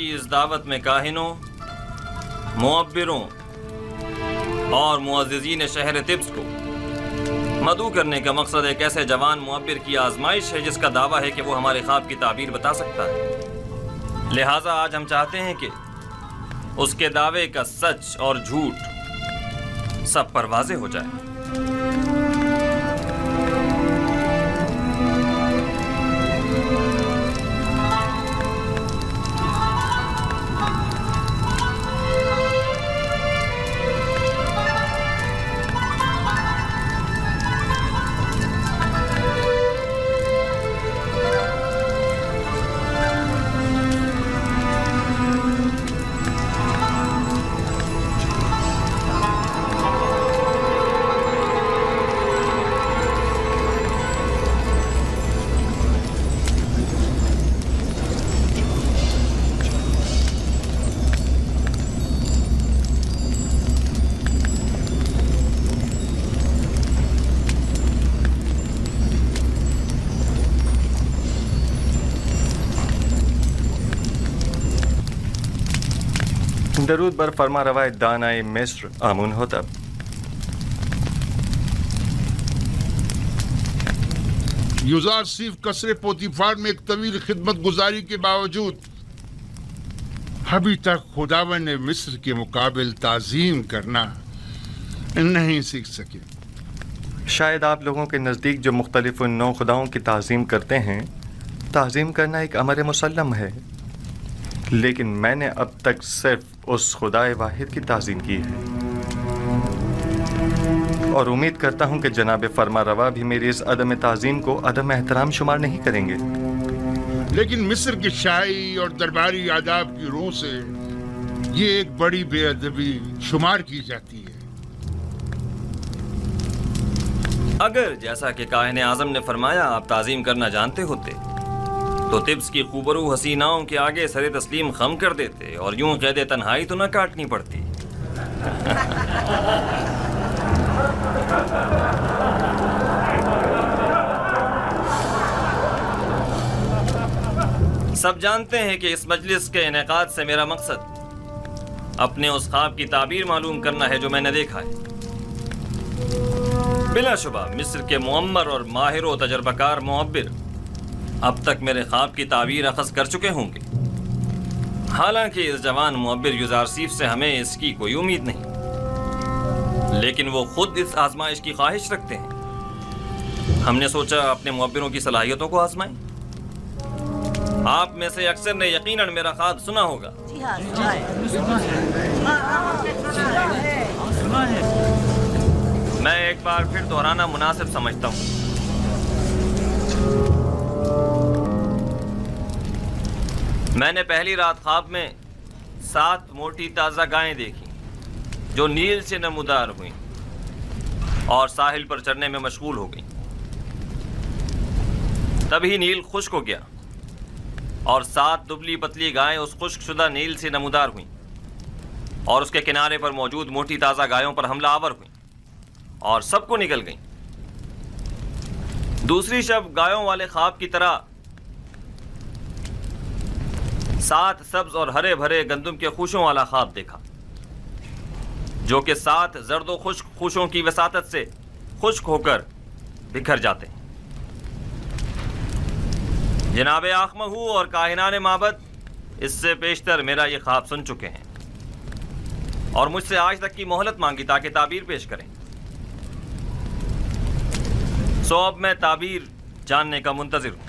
کی اس دعوت میں کاہنوں، معبروں اور معززین شہر طبس کو مدعو کرنے کا مقصد ایک ایسے جوان معبر کی آزمائش ہے جس کا دعویٰ ہے کہ وہ ہمارے خواب کی تعبیر بتا سکتا ہے۔ لہٰذا آج ہم چاہتے ہیں کہ اس کے دعوے کا سچ اور جھوٹ سب پر واضح ہو جائے۔ درود بر فرما روای دانای مصر آمون ہوتب۔ یوزارسیف قصر پوتیفار میں ایک طویل خدمت گزاری کے باوجود ابھی تک خداوند نے مصر کے مقابل تعظیم کرنا نہیں سیکھ سکے۔ شاید آپ لوگوں کے نزدیک جو مختلف نو خداؤں کی تعظیم کرتے ہیں، تعظیم کرنا ایک امر مسلم ہے، لیکن میں نے اب تک صرف اس خدائے واحد کی تعظیم کی ہے، اور امید کرتا ہوں کہ جناب فرما روا بھی میری اس عدم تعظیم کو عدم احترام شمار نہیں کریں گے۔ لیکن مصر کی شاہی اور درباری آداب کی روح سے یہ ایک بڑی بے ادبی شمار کی جاتی ہے۔ اگر جیسا کہ کاہن اعظم نے فرمایا آپ تعظیم کرنا جانتے ہوتے تو طبس کی خوبرو حسیناؤں کے آگے سر تسلیم خم کر دیتے اور یوں قید تنہائی تو نہ کاٹنی پڑتی۔ سب جانتے ہیں کہ اس مجلس کے انعقاد سے میرا مقصد اپنے اس خواب کی تعبیر معلوم کرنا ہے جو میں نے دیکھا ہے۔ بلا شبہ مصر کے معمر اور ماہر و تجربہ کار معبر اب تک میرے خواب کی تعبیر اخذ کر چکے ہوں گے، حالانکہ اس جوان معبر یوزارسیف سے ہمیں اس کی کوئی امید نہیں، لیکن وہ خود اس آزمائش کی خواہش رکھتے ہیں۔ ہم نے سوچا اپنے معبروں کی صلاحیتوں کو آزمائیں۔ آپ میں سے اکثر نے یقیناً میرا خواب سنا ہوگا۔ میں ایک بار پھر دہرانا مناسب سمجھتا ہوں۔ میں نے پہلی رات خواب میں 7 موٹی تازہ گائیں دیکھی جو نیل سے نمودار ہوئیں اور ساحل پر چرنے میں مشغول ہو گئیں۔ تبھی نیل خشک ہو گیا اور 7 دبلی پتلی گائیں اس خشک شدہ نیل سے نمودار ہوئیں اور اس کے کنارے پر موجود موٹی تازہ گایوں پر حملہ آور ہوئیں اور سب کو نگل گئیں۔ دوسری شب گایوں والے خواب کی طرح 7 سبز اور ہرے بھرے گندم کے خوشوں والا خواب دیکھا جو کہ 7 زرد و خشک خوشوں کی وساطت سے خشک ہو کر بکھر جاتے ہیں۔ جناب آخمہو اور کاہنان معبد اس سے بیشتر میرا یہ خواب سن چکے ہیں اور مجھ سے آج تک کی مہلت مانگی تاکہ تعبیر پیش کریں۔ سو اب میں تعبیر جاننے کا منتظر ہوں۔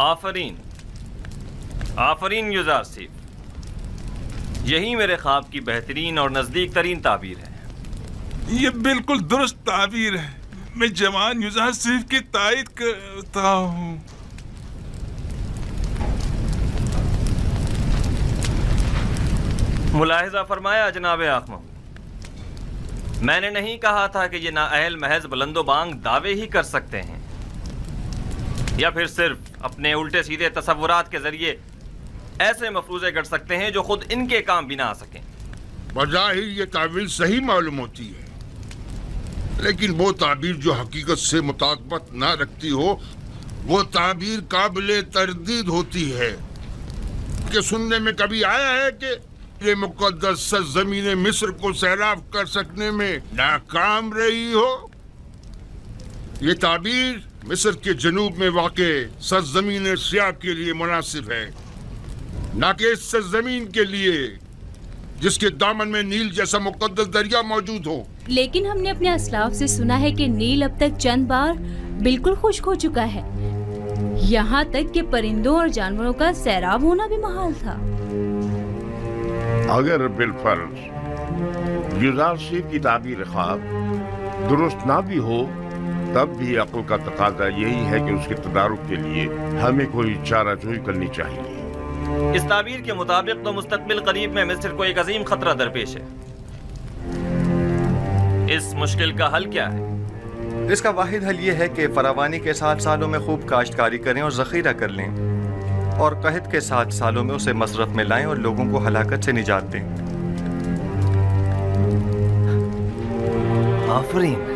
آفرین آفرین یوزار سیف، یہی میرے خواب کی بہترین اور نزدیک ترین تعبیر ہے۔ یہ بالکل درست تعبیر ہے، میں جوان یوزار سیف کی تائید کرتا ہوں۔ ملاحظہ فرمایا جناب آخمہ، میں نے نہیں کہا تھا کہ یہ نااہل محض بلند و بانگ دعوے ہی کر سکتے ہیں یا پھر صرف اپنے الٹے سیدھے تصورات کے ذریعے ایسے مفروضے گڑھ سکتے ہیں جو خود ان کے کام بھی نہ آ سکیں۔ بظاہر یہ تعبیر صحیح معلوم ہوتی ہے، لیکن وہ تعبیر جو حقیقت سے مطابقت نہ رکھتی ہو وہ تعبیر قابل تردید ہوتی ہے۔ کہ سننے میں کبھی آیا ہے کہ یہ مقدس سرزمین مصر کو سیراب کر سکنے میں ناکام رہی ہو؟ یہ تعبیر مصر کے جنوب میں واقع سرزمین سیاہ کے لیے مناسب ہے، نہ کہ اس سرزمین کے لیے جس کے دامن میں نیل جیسا مقدس دریا موجود ہو۔ لیکن ہم نے اپنے اسلاف سے سنا ہے کہ نیل اب تک چند بار بالکل خشک ہو چکا ہے، یہاں تک کہ پرندوں اور جانوروں کا سیراب ہونا بھی محال تھا۔ اگر بالفرض یوزار سیف کی تعبیر خواب درست نہ بھی ہو، تب بھی عقل کا تقاضا یہی ہے کہ اس کے تدارک کے لیے ہمیں کوئی چارہ جوئی کرنی چاہیے۔ اس تعبیر کے مطابق تو مستقبل قریب میں مصر کو ایک عظیم خطرہ درپیش ہے۔ اس مشکل کا حل کیا ہے؟ اس کا واحد حل یہ ہے کہ فراوانی کے 7 سالوں میں خوب کاشتکاری کریں اور ذخیرہ کر لیں، اور قحط کے 7 سالوں میں اسے مصرف میں لائیں اور لوگوں کو ہلاکت سے نجات دیں۔ آفرین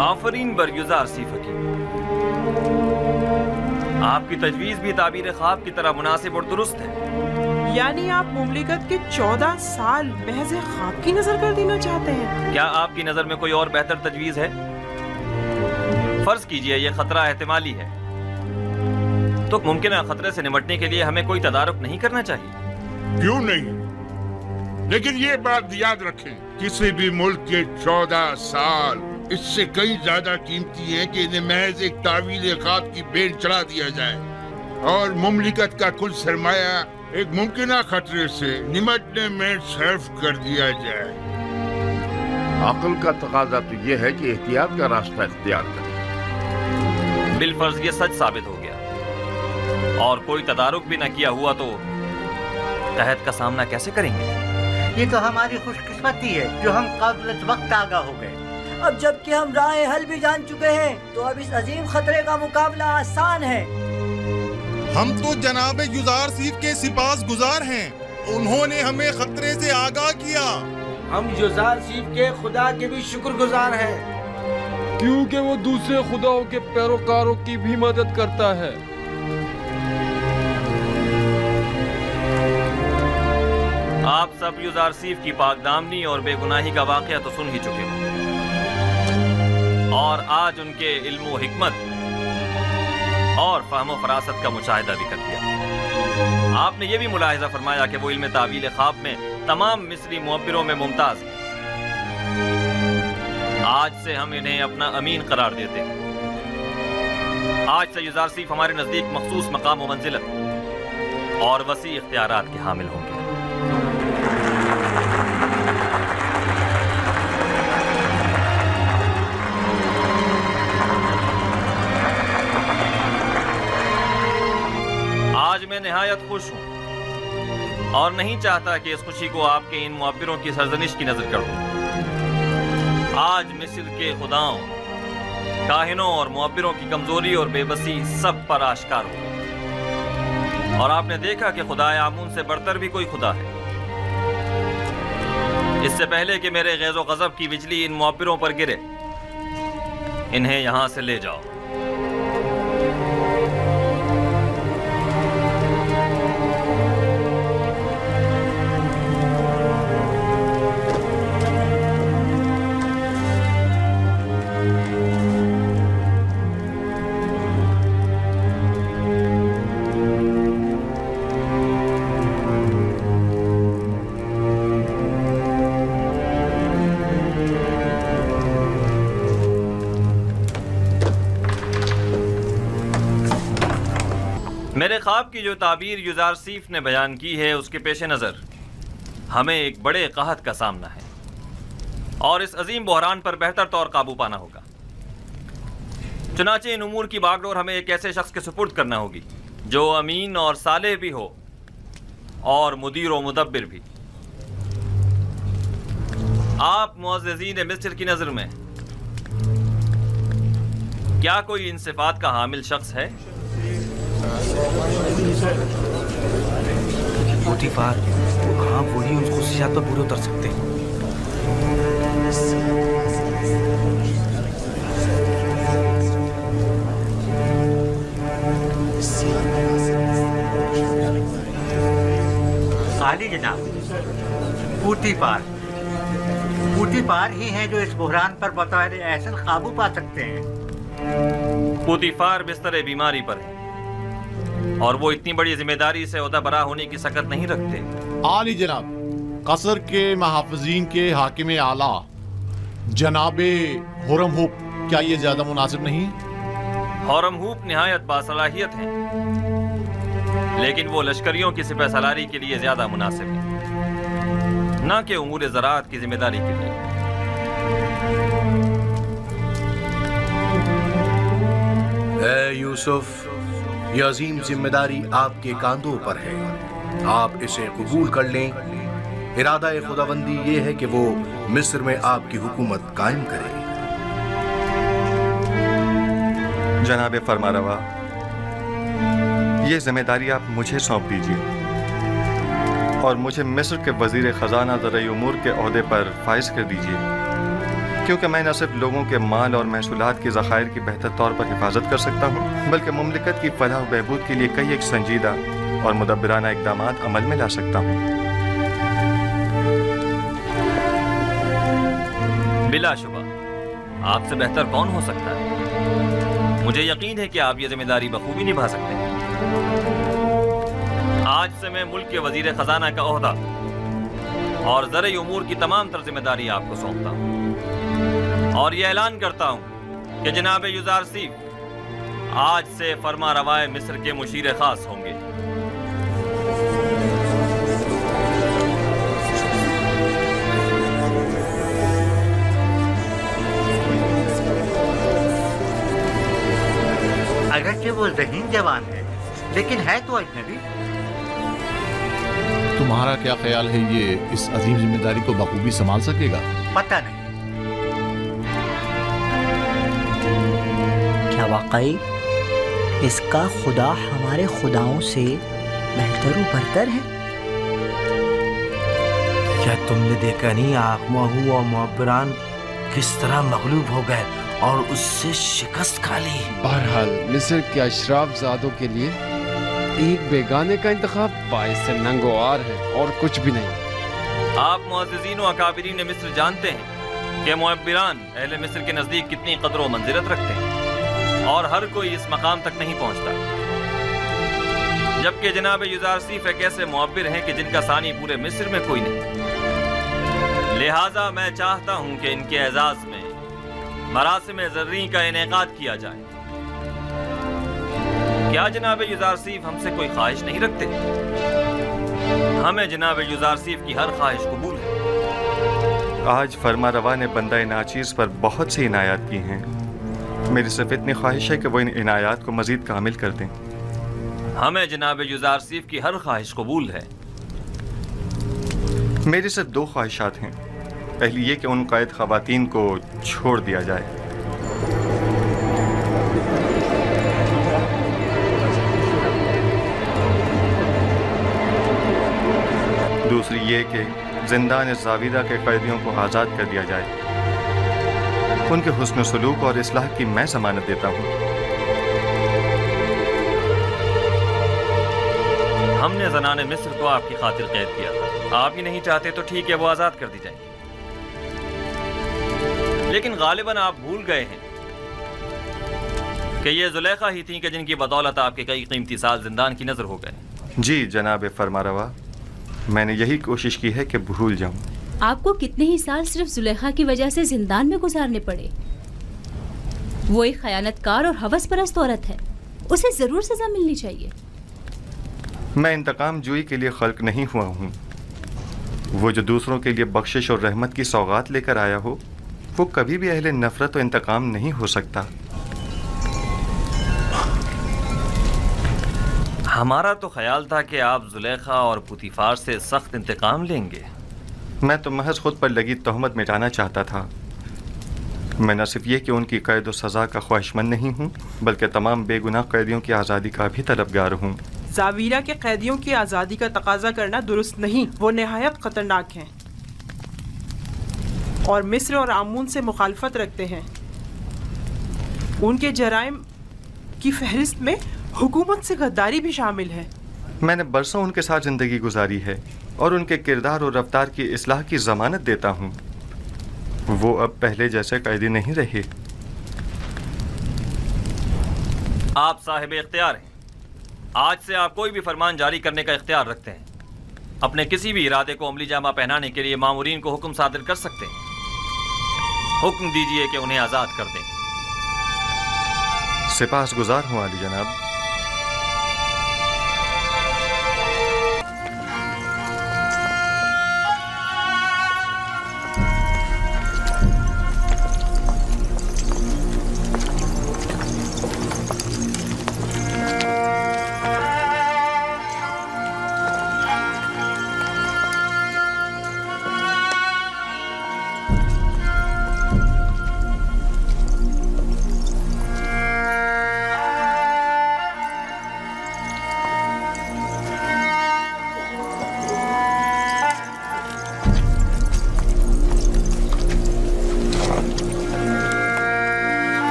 آفرین بر یوزار سیف حکیم، آپ کی تجویز بھی تعبیر خواب کی طرح مناسب اور درست ہے۔ یعنی آپ مملکت کے 14 سال محض خواب کی نظر کر دینا چاہتے ہیں؟ کیا آپ کی نظر میں کوئی اور بہتر تجویز ہے؟ فرض کیجئے یہ خطرہ احتمالی ہے، تو ممکنہ خطرے سے نمٹنے کے لیے ہمیں کوئی تدارک نہیں کرنا چاہیے؟ کیوں نہیں؟ لیکن یہ بات یاد رکھیں، کسی بھی ملک کے 14 سال اس سے کئی زیادہ قیمتی ہیں کہ انہیں محض ایک تعویل خواب کی بین چڑھا دیا جائے اور مملکت کا کل سرمایہ ایک ممکنہ خطرے سے نمٹنے میں صرف کر دیا جائے۔ عقل کا تقاضا تو یہ ہے کہ احتیاط کا راستہ اختیار کریں۔ بالفرض یہ سچ ثابت ہو گیا اور کوئی تدارک بھی نہ کیا ہوا تو قحط کا سامنا کیسے کریں گے؟ یہ تو ہماری خوش قسمتی ہے جو ہم قبل وقت آگاہ ہو گئے۔ اب جب کہ ہم راہ حل بھی جان چکے ہیں تو اب اس عظیم خطرے کا مقابلہ آسان ہے۔ ہم تو جناب یوزار سیف کے سپاس گزار ہیں، انہوں نے ہمیں خطرے سے آگاہ کیا۔ ہم یوزار سیف کے خدا کے بھی شکر گزار ہیں، کیونکہ وہ دوسرے خداؤں کے پیروکاروں کی بھی مدد کرتا ہے۔ آپ سب یوزار سیف کی پاک دامنی اور بے گناہی کا واقعہ تو سن ہی چکے ہو، اور آج ان کے علم و حکمت اور فہم و فراست کا مشاہدہ بھی کر لیا۔ آپ نے یہ بھی ملاحظہ فرمایا کہ وہ علم تعویل خواب میں تمام مصری معبروں میں ممتاز ہیں۔ آج سے ہم انہیں اپنا امین قرار دیتے ہیں۔ آج سے یوزار سیف ہمارے نزدیک مخصوص مقام و منزلت اور وسیع اختیارات کے حامل ہوں گے۔ آج میں نہایت خوش ہوں اور نہیں چاہتا کہ اس خوشی کو آپ کے ان معبروں کی سرزنش کی نظر کر دوں۔ آج مصر کے خداؤں، کاہنوں اور معبروں کی کمزوری اور بے بسی سب پر آشکار ہو، اور آپ نے دیکھا کہ خدائے آمون سے بڑھتر بھی کوئی خدا ہے۔ اس سے پہلے کہ میرے غیظ و غضب کی بجلی ان معبروں پر گرے، انہیں یہاں سے لے جاؤ۔ میرے خواب کی جو تعبیر یوزارسیف نے بیان کی ہے اس کے پیش نظر ہمیں ایک بڑے قحط کا سامنا ہے اور اس عظیم بحران پر بہتر طور قابو پانا ہوگا۔ چنانچہ ان امور کی باغ ڈور ہمیں ایک ایسے شخص کے سپرد کرنا ہوگی جو امین اور صالح بھی ہو اور مدیر و مدبر بھی۔ آپ معززین مصر کی نظر میں کیا کوئی ان صفات کا حامل شخص ہے؟ پوتیفار، ہاں وہی ان خصوصیات پر پورے اتر سکتے ہیں۔ عالی جناب، پوتیفار ہی ہیں جو اس بحران پر بطور احسن قابو پا سکتے ہیں۔ پوتیفار بستر بیماری پر ہے اور وہ اتنی بڑی ذمہ داری سے عہدہ برا ہونے کی سکت نہیں رکھتے۔ عالی جناب، قصر کے محافظین کے حاکم اعلیٰ جناب ہورم ہوپ، کیا یہ زیادہ مناسب نہیں؟ ہورم ہوپ نہایت باصلاحیت ہیں لیکن وہ لشکریوں کی سپہ سالاری کے لیے زیادہ مناسب ہیں، نہ کہ امور زراعت کی ذمہ داری کے لیے۔ اے یوسف، یہ عظیم ذمہ داری آپ کے کاندھوں پر ہے، آپ اسے قبول کر لیں۔ ارادہ خداوندی یہ ہے کہ وہ مصر میں آپ کی حکومت قائم کرے۔ جناب فرمانروا، یہ ذمہ داری آپ مجھے سونپ دیجیے اور مجھے مصر کے وزیر خزانہ زرعی امور کے عہدے پر فائز کر دیجیے، کیونکہ میں نہ صرف لوگوں کے مال اور محصولات کے ذخائر کی بہتر طور پر حفاظت کر سکتا ہوں بلکہ مملکت کی فلاح و بہبود کے لیے کئی ایک سنجیدہ اور مدبرانہ اقدامات عمل میں لا سکتا ہوں۔ بلا شبہ آپ سے بہتر کون ہو سکتا ہے؟ مجھے یقین ہے کہ آپ یہ ذمہ داری بخوبی نبھا سکتے ہیں۔ آج سے میں ملک کے وزیر خزانہ کا عہدہ اور زرعی امور کی تمام تر ذمہ داری آپ کو سونپتا ہوں اور یہ اعلان کرتا ہوں کہ جناب یوزارسیف آج سے فرما روائے مصر کے مشیر خاص ہوں گے۔ اگرچہ وہ ذہین جوان ہے لیکن ہے تو اجنبی۔ تمہارا کیا خیال ہے یہ اس عظیم ذمہ داری کو بخوبی سنبھال سکے گا؟ پتہ نہیں۔ کیا واقعی اس کا خدا ہمارے خداؤں سے بہتر و برتر ہے؟ کیا تم نے دیکھا نہیں آخماہو اور معبران کس طرح مغلوب ہو گئے اور اس سے شکست کھا لی؟ بہرحال مصر کے اشراف زادوں کے لیے ایک بیگانے کا انتخاب باعث ننگوار ہے اور کچھ بھی نہیں۔ آپ معززین و اکابرین مصر جانتے ہیں کہ معبران اہل مصر کے نزدیک کتنی قدر و منزلت رکھتے ہیں اور ہر کوئی اس مقام تک نہیں پہنچتا، جبکہ جناب یوزارسیف ایک ایسے معبر ہیں کہ جن کا ثانی پورے مصر میں کوئی نہیں۔ لہٰذا میں چاہتا ہوں کہ ان کے اعزاز میں مراسم زرعی کا انعقاد کیا جائے۔ کیا جناب یوزارسیف ہم سے کوئی خواہش نہیں رکھتے؟ ہمیں جناب یوزارسیف کی ہر خواہش قبول ہے۔ آج فرما روا نے بندہ ناچیز پر بہت سی عنایات کی ہیں، میری صرف اتنی خواہش ہے کہ وہ ان عنایات کو مزید کامل کر دیں۔ ہمیں جناب یوزارسیف کی ہر خواہش قبول ہے۔ میری صرف دو خواہشات ہیں، پہلی یہ کہ ان قائد خواتین کو چھوڑ دیا جائے، دوسری یہ کہ زندان زاویدہ کے قیدیوں کو آزاد کر دیا جائے۔ ان کے حسن سلوک اور اصلاح کی میں ضمانت دیتا ہوں۔ ہم نے زنان مصر کو آپ کی خاطر قید کیا تھا، آپ ہی نہیں چاہتے تو ٹھیک ہے، وہ آزاد کر دی جائیں گی، لیکن غالباً آپ بھول گئے ہیں کہ یہ زلیخا ہی تھیں کہ جن کی بدولت آپ کے کئی قیمتی سال زندان کی نظر ہو گئے۔ جی جناب فرمانروا، میں نے یہی کوشش کی ہے کہ بھول جاؤں۔ آپ کو کتنے ہی سال صرف زلیخا کی وجہ سے زندان میں گزارنے پڑے؟ وہ ایک خیانت کار اور ہوس پرست عورت ہے، اسے ضرور سزا ملنی چاہیے۔ میں انتقام جوئی کے لیے خلق نہیں ہوا ہوں. وہ جو دوسروں کے لیے بخشش اور رحمت کی سوغات لے کر آیا ہو وہ کبھی بھی اہل نفرت و انتقام نہیں ہو سکتا. ہمارا تو خیال تھا کہ آپ زلیخا اور پوتیفار سے سخت انتقام لیں گے. میں تو محض خود پر لگی تہمت مٹانا چاہتا تھا. میں نہ صرف یہ کہ ان کی قید و سزا کا خواہشمند نہیں ہوں بلکہ تمام بے گناہ قیدیوں کی آزادی کا بھی طلبگار ہوں. زاویرہ کے قیدیوں کی آزادی کا تقاضا کرنا درست نہیں، وہ نہایت خطرناک ہیں اور مصر اور آمون سے مخالفت رکھتے ہیں. ان کے جرائم کی فہرست میں حکومت سے غداری بھی شامل ہے. میں نے برسوں ان کے ساتھ زندگی گزاری ہے اور ان کے کردار اور رفتار کی اصلاح کی ضمانت دیتا ہوں. وہ اب پہلے جیسے قیدی نہیں رہے. آپ صاحب اختیار ہیں. آج سے آپ کوئی بھی فرمان جاری کرنے کا اختیار رکھتے ہیں. اپنے کسی بھی ارادے کو عملی جامہ پہنانے کے لیے مامورین کو حکم صادر کر سکتے ہیں. حکم دیجئے کہ انہیں آزاد کر دیں. سپاس گزار ہوں عالی جناب.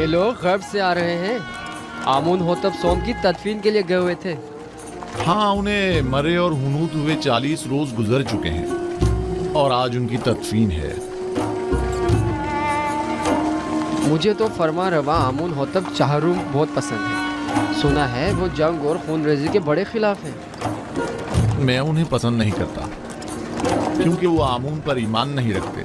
لوگ غرب سے آ رہے ہیں. آمون ہوتب سوم کی تدفین کے لیے گئے ہوئے تھے. ہاں انہیں مرے اور ہنوت ہوئے 40 روز گزر چکے ہیں اور آج ان کی تدفین ہے. مجھے تو فرما روا آمون ہوتب چہروم بہت پسند ہے. سنا ہے وہ جنگ اور خون ریزی کے بڑے خلاف ہیں. میں انہیں پسند نہیں کرتا کیونکہ وہ آمون پر ایمان نہیں رکھتے.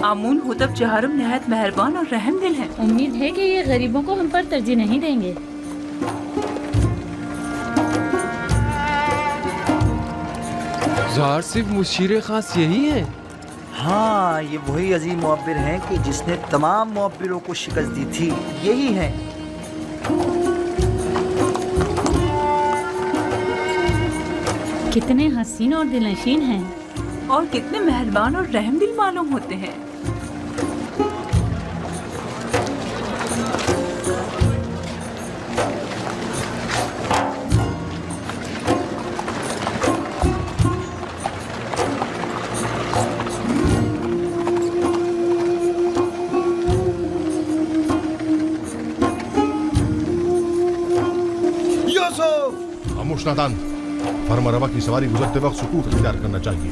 آمون ہوتب چہارم نہایت مہربان اور رحم دل ہیں. امید ہے کہ یہ غریبوں کو ہم پر ترجیح نہیں دیں گے. ظاہر صرف مشیر خاص یہی ہے. ہاں یہ وہی عظیم معبر ہیں کہ جس نے تمام معبروں کو شکست دی تھی. یہی ہیں. کتنے حسین اور دلنشین ہیں اور کتنے مہربان اور رحم دل معلوم ہوتے ہیں. خاموش نادان. فرما روا کی سواری گزرتے وقت سکوت اختیار کرنا چاہیے.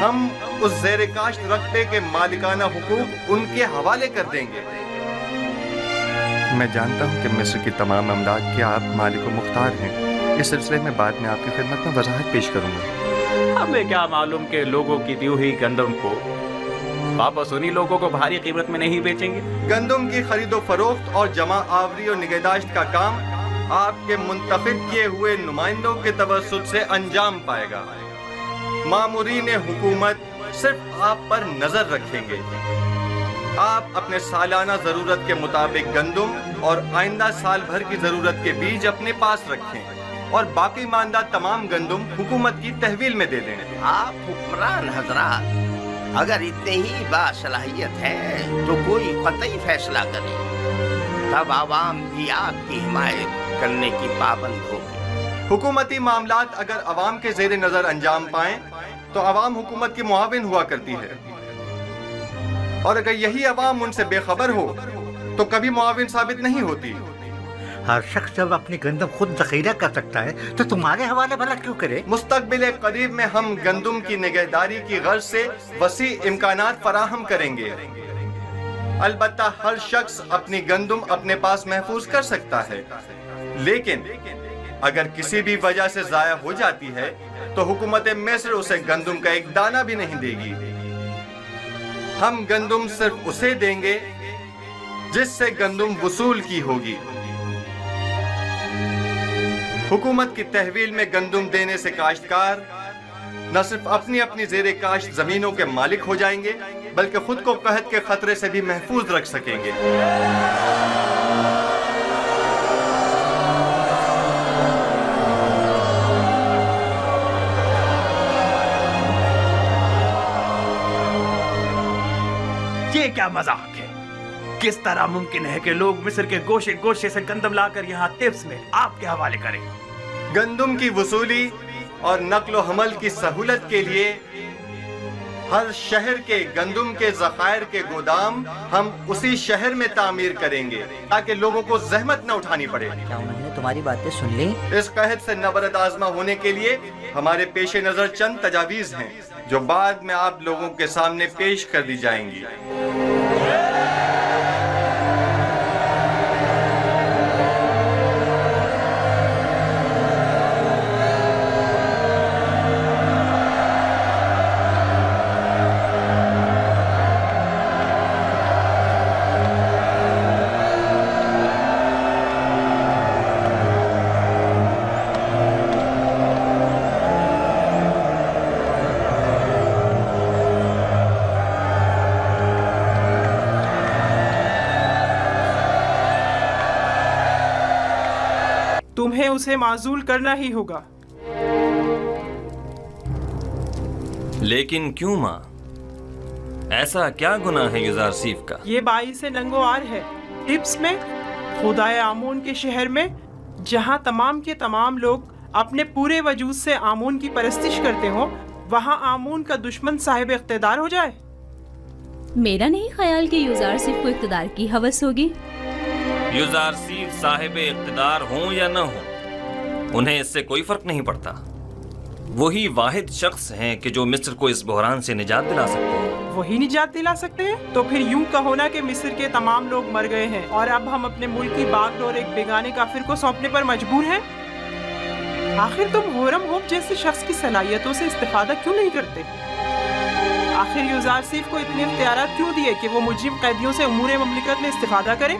ہم اس زیر کاشت رقبے کے مالکانہ حقوق ان کے حوالے کر دیں گے۔ میں جانتا ہوں کہ مصر کی تمام املاک کے آپ مالک و مختار ہیں۔ اس سلسلے میں بعد میں آپ کی خدمت میں وضاحت پیش کروں گا۔ ہمیں کیا معلوم کہ لوگوں کی دی ہوئی گندم کو واپس انہی لوگوں کو بھاری قیمت میں نہیں بیچیں گے۔ گندم کی خرید و فروخت اور جمع آوری اور نگہداشت کا کام آپ کے منتخب کیے ہوئے نمائندوں کے توسط سے انجام پائے گا۔ مامورین حکومت صرف آپ پر نظر رکھیں گے۔ آپ اپنے سالانہ ضرورت کے مطابق گندم اور آئندہ سال بھر کی ضرورت کے بیج اپنے پاس رکھیں اور باقی ماندہ تمام گندم حکومت کی تحویل میں دے دیں۔ آپ حکمران حضرات اگر اتنے ہی باصلاحیت ہیں تو کوئی قطعی فیصلہ کریں، تب عوام بھی آپ کی حمایت کرنے کی پابند ہوگی۔ حکومتی معاملات اگر عوام کے زیر نظر انجام پائیں تو عوام حکومت کی معاون ہوا کرتی ہے، اور اگر یہی عوام ان سے بے خبر ہو تو کبھی معاون ثابت نہیں ہوتی۔ ہر شخص جب اپنی گندم خود ذخیرہ کر سکتا ہے تو تمہارے حوالے بھلا کیوں کرے؟ مستقبل قریب میں ہم گندم کی نگہداری کی غرض سے وسیع امکانات فراہم کریں گے۔ البتہ ہر شخص اپنی گندم اپنے پاس محفوظ کر سکتا ہے، لیکن اگر کسی بھی وجہ سے ضائع ہو جاتی ہے تو حکومت مصر اسے گندم کا ایک دانہ بھی نہیں دے گی۔ ہم گندم صرف اسے دیں گے جس سے گندم وصول کی ہوگی۔ حکومت کی تحویل میں گندم دینے سے کاشتکار نہ صرف اپنی زیر کاشت زمینوں کے مالک ہو جائیں گے بلکہ خود کو قحط کے خطرے سے بھی محفوظ رکھ سکیں گے۔ یہ کیا مذاق ہے؟ کس طرح ممکن ہے کہ لوگ مصر کے گوشے گوشے سے گندم لا کر یہاں تبس میں آپ کے حوالے کریں؟ گندم کی وصولی اور نقل و حمل کی سہولت کے لیے ہر شہر کے گندم کے ذخائر کے گودام ہم اسی شہر میں تعمیر کریں گے تاکہ لوگوں کو زحمت نہ اٹھانی پڑے۔ کیا انہوں نے تمہاری باتیں سن لی؟ اس قحط سے نبرد آزما ہونے کے لیے ہمارے پیش نظر چند تجاویز ہیں جو بعد میں آپ لوگوں کے سامنے پیش کر دی جائیں گی۔ تمہیں اسے معزول کرنا ہی ہوگا۔ لیکن کیوں ماں؟ ایسا کیا گناہ ہے یوزارسیف کا؟ یہ باعث ننگوار ہے۔ ٹپس میں خدائے آمون کے شہر میں جہاں تمام کے تمام لوگ اپنے پورے وجود سے آمون کی پرستش کرتے ہوں، وہاں آمون کا دشمن صاحب اقتدار ہو جائے۔ میرا نہیں خیال کہ یوزارسیف کو اقتدار کی ہوس ہوگی۔ یوزارسیف صاحب اقتدار ہوں یا نہ ہوں، انہیں اس سے کوئی فرق نہیں پڑتا۔ وہی واحد شخص ہیں کہ جو مصر کو اس بحران سے نجات دلا سکتے ہیں۔ وہی نجات دلا سکتے ہیں؟ تو پھر یوں کہو نا کہ مصر کے تمام لوگ مر گئے ہیں اور اب ہم اپنے ملک کی باغ ڈور ایک بیگانے کافر کو سونپنے پر مجبور ہیں۔ آخر تم ہورم ہوپ جیسے شخص کی صلاحیتوں سے استفادہ کیوں نہیں کرتے؟ آخر یوزارسیف کو اتنے اختیارات کیوں دیے کہ وہ مجرم قیدیوں سے امور مملکت میں استفادہ کرے؟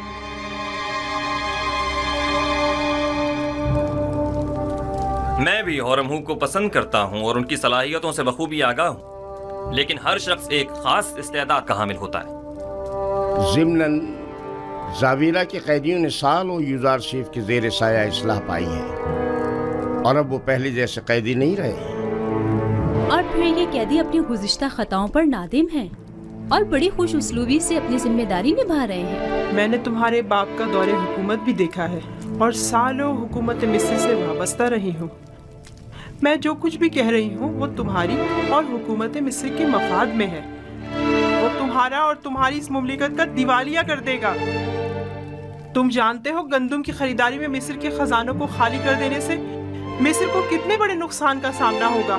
میں بھی ہورم ہوپ کو پسند کرتا ہوں اور ان کی صلاحیتوں سے بخوبی آگاہ ہوں، لیکن ہر شخص ایک خاص استعداد کا حامل ہوتا ہے۔ ضمناً زاویرہ کے قیدیوں نے سالوں یوزارسیف کے زیر سایہ اصلاح پائی ہے اور اب وہ پہلے جیسے قیدی نہیں رہے۔ اور پھر یہ قیدی اپنی گزشتہ خطاؤں پر نادم ہیں اور بڑی خوش اسلوبی سے اپنی ذمہ داری نبھا رہے ہیں۔ میں نے تمہارے باپ کا دور حکومت بھی دیکھا ہے اور سالوں حکومت مصر سے وابستہ رہی ہوں۔ میں جو کچھ بھی کہہ رہی ہوں وہ تمہاری اور حکومت مصر کے مفاد میں ہے۔ وہ تمہارا اور تمہاری اس مملکت کا دیوالیہ کر دے گا۔ تم جانتے ہو گندم کی خریداری میں مصر کے خزانوں کو خالی کر دینے سے مصر کو کتنے بڑے نقصان کا سامنا ہوگا۔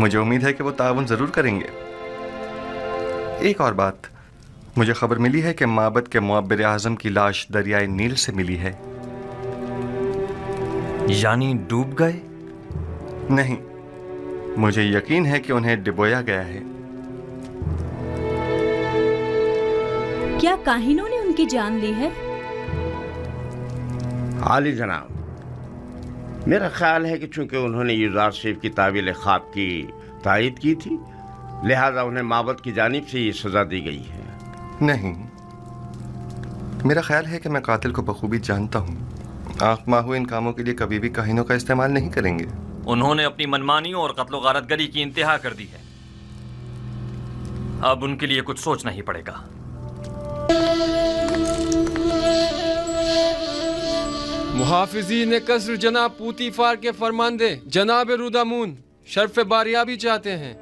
مجھے امید ہے کہ وہ تعاون ضرور کریں گے۔ ایک اور بات، مجھے خبر ملی ہے کہ معبد کے معبر اعظم کی لاش دریائے نیل سے ملی ہے۔ یعنی ڈوب گئے؟ نہیں، مجھے یقین ہے کہ انہیں ڈبویا گیا ہے۔ کیا کاہنوں نے ان کی جان لی ہے؟ عالی جناب، میرا خیال ہے کہ چونکہ انہوں نے یوزارسیف کی تعویل خواب کی تائید کی تھی، لہذا انہیں معبد کی جانب سے یہ سزا دی گئی ہے۔ نہیں، میرا خیال ہے کہ میں قاتل کو بخوبی جانتا ہوں۔ آنکھ ماہو ان کاموں کے لیے کبھی بھی کاہنوں کا استعمال نہیں کریں گے۔ انہوں نے اپنی منمانیوں اور قتل و غارت گری کی انتہا کر دی ہے، اب ان کے لیے کچھ سوچنا ہی پڑے گا۔ محافظین قصر جناب پوتیفار کے فرماندے جناب رودامون شرف باریابی چاہتے ہیں۔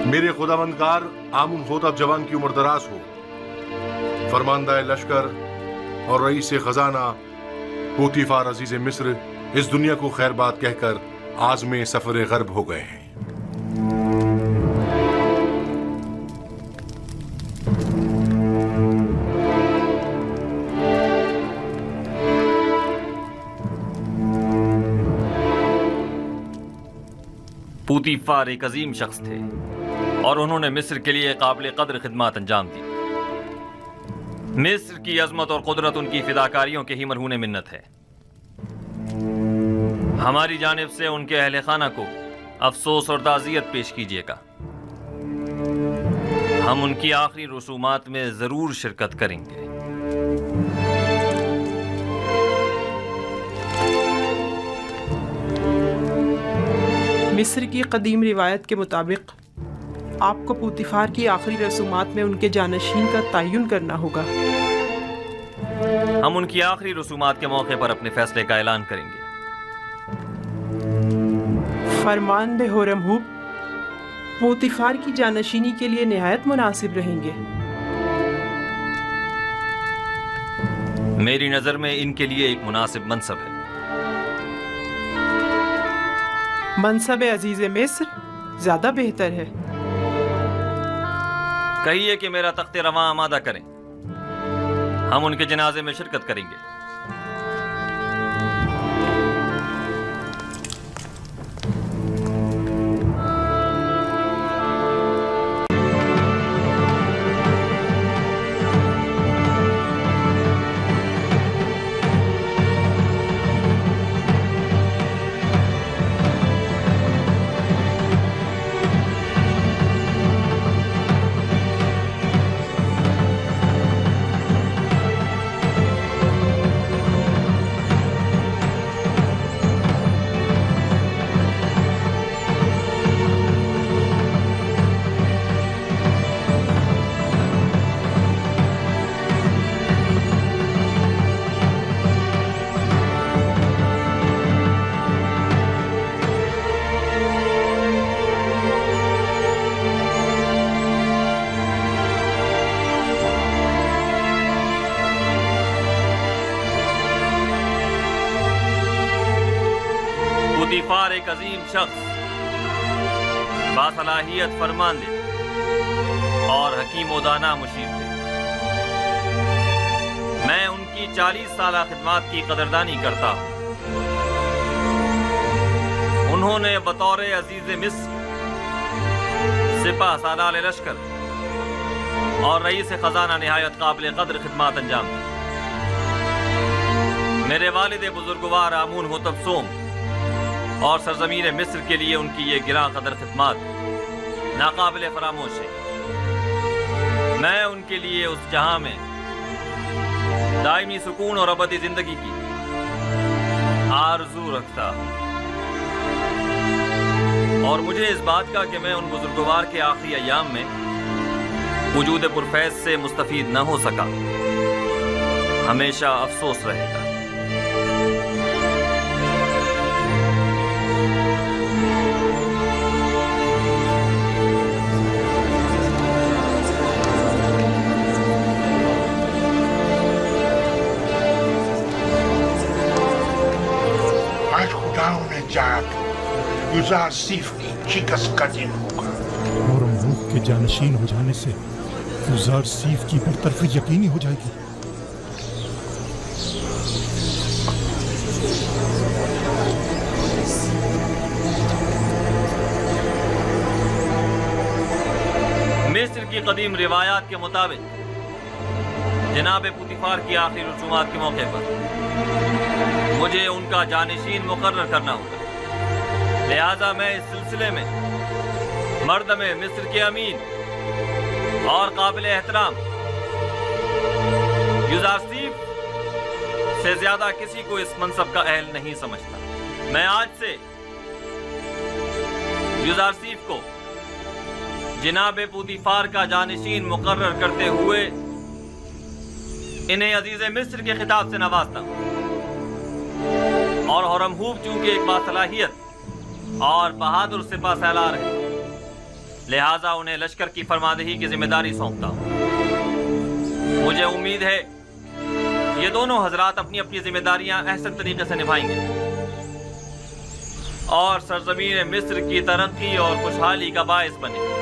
میرے خداوندگار آمون ہوتب جوان کی عمر دراز ہو۔ فرماندہ لشکر اور رئیس خزانہ پوتیفار عزیز مصر اس دنیا کو خیر بات کہہ کر عازم سفر غرب ہو گئے ہیں۔ پوتیفار ایک عظیم شخص تھے اور انہوں نے مصر کے لیے قابل قدر خدمات انجام دی۔ مصر کی عظمت اور قدرت ان کی فداکاریوں کے ہی مرہون منت ہے۔ ہماری جانب سے ان کے اہل خانہ کو افسوس اور تعزیت پیش کیجیے گا۔ ہم ان کی آخری رسومات میں ضرور شرکت کریں گے۔ مصر کی قدیم روایت کے مطابق آپ کو پوتیفار کی آخری رسومات میں ان کے جانشین کا تعین کرنا ہوگا۔ ہم ان کی آخری رسومات کے موقع پر اپنے فیصلے کا اعلان کریں گے۔ فرمان بے ہورم ہوپ پوتیفار کی جانشینی کے لیے نہایت مناسب رہیں گے۔ میری نظر میں ان کے لیے ایک مناسب منصب ہے۔ منصب عزیز مصر زیادہ بہتر ہے۔ کہیے کہ میرا تخت رواں آمادہ کریں، ہم ان کے جنازے میں شرکت کریں گے۔ پوتیفار ایک عظیم شخص، باصلاحیت فرماندے اور حکیم و دانا مشیر تھے۔ میں ان کی 40 سالہ خدمات کی قدردانی کرتا ہوں۔ انہوں نے بطور عزیز مصر، سپہ سالار لشکر اور رئیس خزانہ نہایت قابل قدر خدمات انجام دی۔ میرے والد بزرگوار آمون ہوتب سوم اور سرزمین مصر کے لیے ان کی یہ گراں قدر خدمات ناقابل فراموش ہے۔ میں ان کے لیے اس جہاں میں دائمی سکون اور ابدی زندگی کی آرزو رکھتا ہوں۔ اور مجھے اس بات کا کہ میں ان بزرگوار کے آخری ایام میں وجود پرفیض سے مستفید نہ ہو سکا ہمیشہ افسوس رہے گا۔ آج خداؤں نے چاہا کہ یوزار سیف کی شکست کا دن ہوگا۔ ہورم ہوپ کے جانشین ہو جانے سے یوزار سیف کی برطرفی یقینی ہو جائے گی۔ مصر کی قدیم روایات کے مطابق جناب پوتیفار کی آخری رسومات کے موقع پر مجھے ان کا جانشین مقرر کرنا ہوگا، لہذا میں اس سلسلے میں مردم مصر کے امین اور قابل احترام یوزارسیف سے زیادہ کسی کو اس منصب کا اہل نہیں سمجھتا۔ میں آج سے یوزارسیف کو جناب پوتیفار کا جانشین مقرر کرتے ہوئے انہیں عزیز مصر کے خطاب سے نوازتا ہوں، اور ہورم ہوپ چونکہ ایک باصلاحیت اور بہادر سپہ سالار ہے، لہٰذا انہیں لشکر کی فرماندہی کی ذمہ داری سونپتا ہوں۔ مجھے امید ہے یہ دونوں حضرات اپنی اپنی ذمہ داریاں احسن طریقے سے نبھائیں گے اور سرزمین مصر کی ترقی اور خوشحالی کا باعث بنے گے۔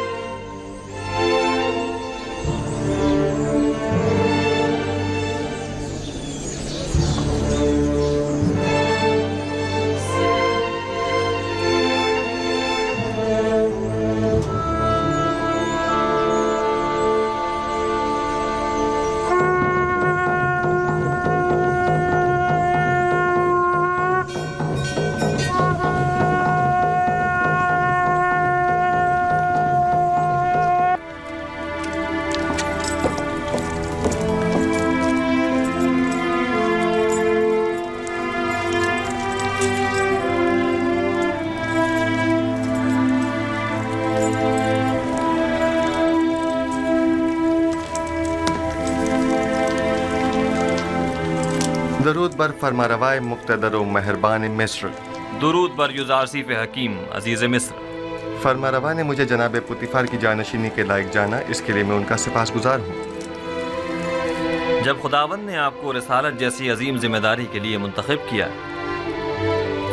درود بر فرمانروای مقتدر و مہربان مصر۔ درود بر یوزارسیف حکیم عزیز مصر۔ فرمانروا نے مجھے جناب پوتیفار کی جانشینی کے لائق جانا، اس کے لیے میں ان کا سپاسگزار ہوں۔ جب خداوند نے آپ کو رسالت جیسی عظیم ذمہ داری کے لیے منتخب کیا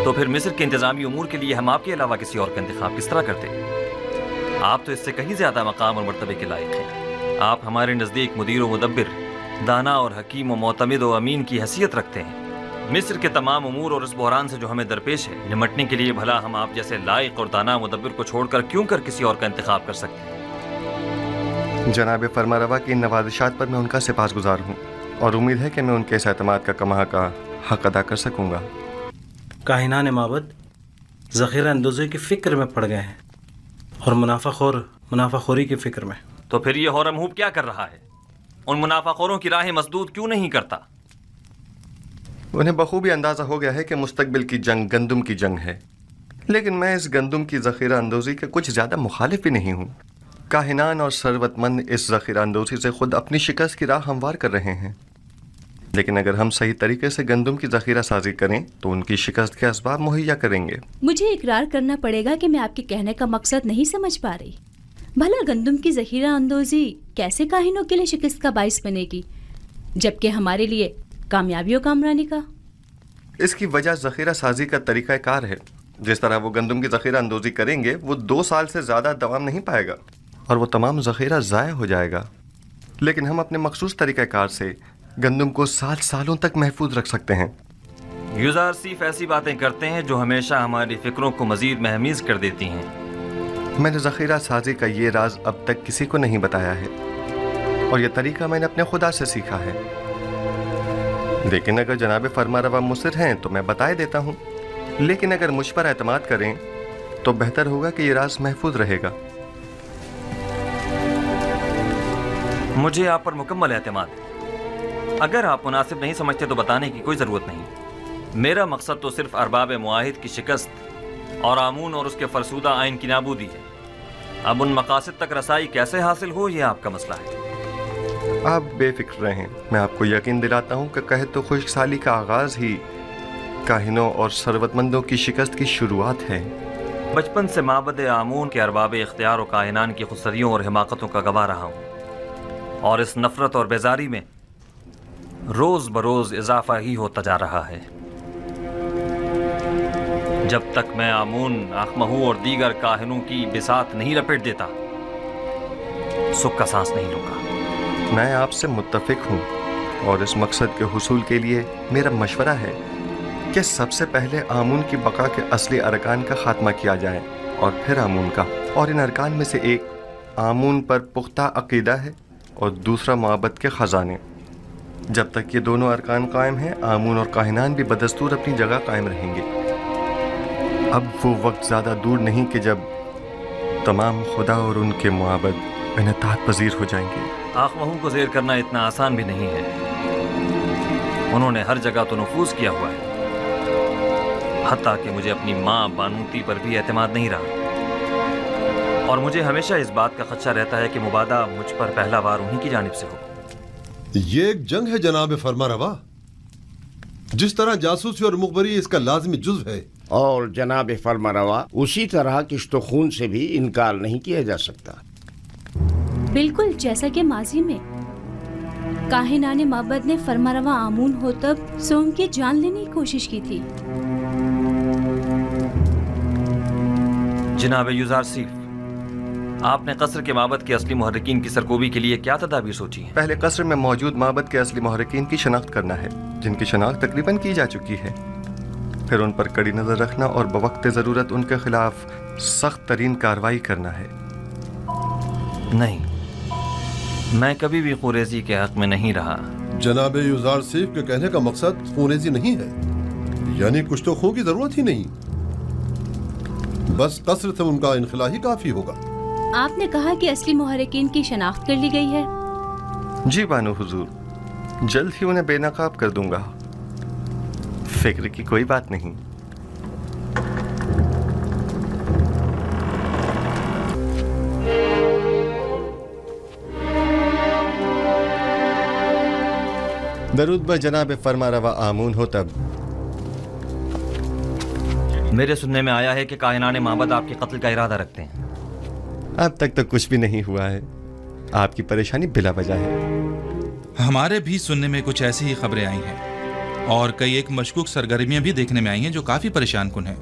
تو پھر مصر کے انتظامی امور کے لیے ہم آپ کے علاوہ کسی اور کا انتخاب کس طرح کرتے؟ آپ تو اس سے کہیں زیادہ مقام اور مرتبے کے لائق ہیں۔ آپ ہمارے نزدیک مدیر و مدبر، دانا اور حکیم و معتمد و امین کی حیثیت رکھتے ہیں۔ مصر کے تمام امور اور اس بحران سے جو ہمیں درپیش ہے نمٹنے کے لیے بھلا ہم آپ جیسے لائق اور دانا مدبر کو چھوڑ کر کیوں کر کسی اور کا انتخاب کر سکتے ہیں؟ جناب فرمانروا کی ان نوازشات پر میں ان کا سپاسگزار ہوں اور امید ہے کہ میں ان کے اس اعتماد کا کماں کا حق ادا کر سکوں گا۔ کاہنان معبد ذخیرہ اندوزی کی فکر میں پڑ گئے ہیں اور منافع خوری کی فکر میں۔ تو پھر یہ ہورم ہوپ کیا کر رہا ہے؟ ان منافع خوروں کی راہیں مسدود کیوں نہیں کرتا؟ انہیں بخوبی اندازہ ہو گیا ہے کہ مستقبل کی جنگ گندم کی جنگ ہے، لیکن میں اس گندم کی ذخیرہ اندوزی کے کچھ زیادہ مخالف بھی نہیں ہوں۔ کاہنان اور ثروت مند اس ذخیرہ اندوزی سے خود اپنی شکست کی راہ ہموار کر رہے ہیں، لیکن اگر ہم صحیح طریقے سے گندم کی ذخیرہ سازی کریں تو ان کی شکست کے اسباب مہیا کریں گے۔ مجھے اقرار کرنا پڑے گا کہ میں آپ کے کہنے کا مقصد نہیں سمجھ پا رہی۔ بھلا گندم کی ذخیرہ اندوزی کیسے کاہنوں کے لیے شکست کا باعث بنے گی جبکہ ہمارے لیے کامیابی و کامرانی کا؟ اس کی وجہ ذخیرہ سازی کا طریقہ کار ہے۔ جس طرح وہ گندم کی ذخیرہ اندوزی کریں گے وہ 2 سال سے زیادہ دوام نہیں پائے گا اور وہ تمام ذخیرہ ضائع ہو جائے گا، لیکن ہم اپنے مخصوص طریقہ کار سے گندم کو 7 سالوں تک محفوظ رکھ سکتے ہیں۔ یوزارسیف ایسی باتیں کرتے ہیں جو ہمیشہ ہماری فکروں کو مزید مہمیز کر دیتی ہیں۔ میں نے ذخیرہ سازی کا یہ راز اب تک کسی کو نہیں بتایا ہے اور یہ طریقہ میں نے اپنے خدا سے سیکھا ہے، لیکن اگر جناب فرمانروا مصر ہیں تو میں بتائے دیتا ہوں، لیکن اگر مجھ پر اعتماد کریں تو بہتر ہوگا کہ یہ راز محفوظ رہے گا۔ مجھے آپ پر مکمل اعتماد ہے۔ اگر آپ مناسب نہیں سمجھتے تو بتانے کی کوئی ضرورت نہیں۔ میرا مقصد تو صرف ارباب معاہد کی شکست اور آمون اور اس کے فرسودہ آئین کی نابودی ہے۔ اب ان مقاصد تک رسائی کیسے حاصل ہو، یہ آپ کا مسئلہ ہے۔ آپ بے فکر رہیں، میں آپ کو یقین دلاتا ہوں کہ قحط و خشک سالی کا آغاز ہی کاہنوں اور ثروت مندوں کی شکست کی شروعات ہے۔ بچپن سے معبد آمون کے ارباب اختیار و کاہنان کی خودسریوں اور حماقتوں کا گواہ رہا ہوں، اور اس نفرت اور بیزاری میں روز بروز اضافہ ہی ہوتا جا رہا ہے۔ جب تک میں آمون، آخمہو اور دیگر کاہنوں کی بساط نہیں لپیٹ دیتا، سکھ کا سانس نہیں لوں گا۔ میں آپ سے متفق ہوں، اور اس مقصد کے حصول کے لیے میرا مشورہ ہے کہ سب سے پہلے آمون کی بقا کے اصلی ارکان کا خاتمہ کیا جائے، اور پھر آمون کا۔ اور ان ارکان میں سے ایک آمون پر پختہ عقیدہ ہے، اور دوسرا معبد کے خزانے۔ جب تک یہ دونوں ارکان قائم ہیں، آمون اور کاہنان بھی بدستور اپنی جگہ قائم رہیں گے۔ اب وہ وقت زیادہ دور نہیں کہ جب تمام خدا اور ان کے معبد انعطاف پذیر ہو جائیں گے۔ آخمہو کو زیر کرنا اتنا آسان بھی نہیں ہے، انہوں نے ہر جگہ تو نفوذ کیا ہوا ہے، حتیٰ کہ مجھے اپنی ماں بانوتی پر بھی اعتماد نہیں رہا، اور مجھے ہمیشہ اس بات کا خدشہ رہتا ہے کہ مبادہ مجھ پر پہلا وار انہی کی جانب سے ہو۔ یہ ایک جنگ ہے جناب فرما روا، جس طرح جاسوسی اور مخبری اس کا لازمی جزو ہے، اور جناب فرما روا اسی طرح کشت و خون سے بھی انکار نہیں کیا جا سکتا۔ بالکل جیسا کہ ماضی میں کاہنان معبد نے فرماروا آمون ہوتب سوم کی جان لینے کی کوشش کی تھی۔ جناب یوزارسیف، آپ نے قصر کے معبد کے اصلی محرکین کی سرکوبی کے لیے کیا تدابیر سوچی ہیں؟ پہلے قصر میں موجود معبد کے اصلی محرکین کی شناخت کرنا ہے، جن کی شناخت تقریباً کی جا چکی ہے، پھر ان پر کڑی نظر رکھنا اور بوقت ضرورت ان کے خلاف سخت ترین کارروائی کرنا ہے۔ نہیں، میں کبھی بھی خوریزی کے حق میں نہیں رہا۔ جناب یوزار سیف کے کہنے کا مقصد خونریزی نہیں ہے، یعنی کچھ تو خون کی ضرورت ہی نہیں، بس قصر سے ان کا انخلا ہی کافی ہوگا۔ آپ نے کہا کہ اصلی محرکین کی شناخت کر لی گئی ہے؟ جی بانو حضور، جلد ہی انہیں بے نقاب کر دوں گا، فکر کی کوئی بات نہیں۔ درود بر جناب فرما روا آمون ہوتب۔ میرے سننے میں آیا ہے کہ کاہنان معبد آپ کے قتل کا ارادہ رکھتے ہیں۔ اب تک تو کچھ بھی نہیں ہوا ہے، آپ کی پریشانی بلا وجہ ہے۔ ہمارے بھی سننے میں کچھ ایسی ہی خبریں آئی ہیں، اور کئی ایک مشکوک سرگرمیاں بھی دیکھنے میں آئی ہیں جو کافی پریشان کن ہیں۔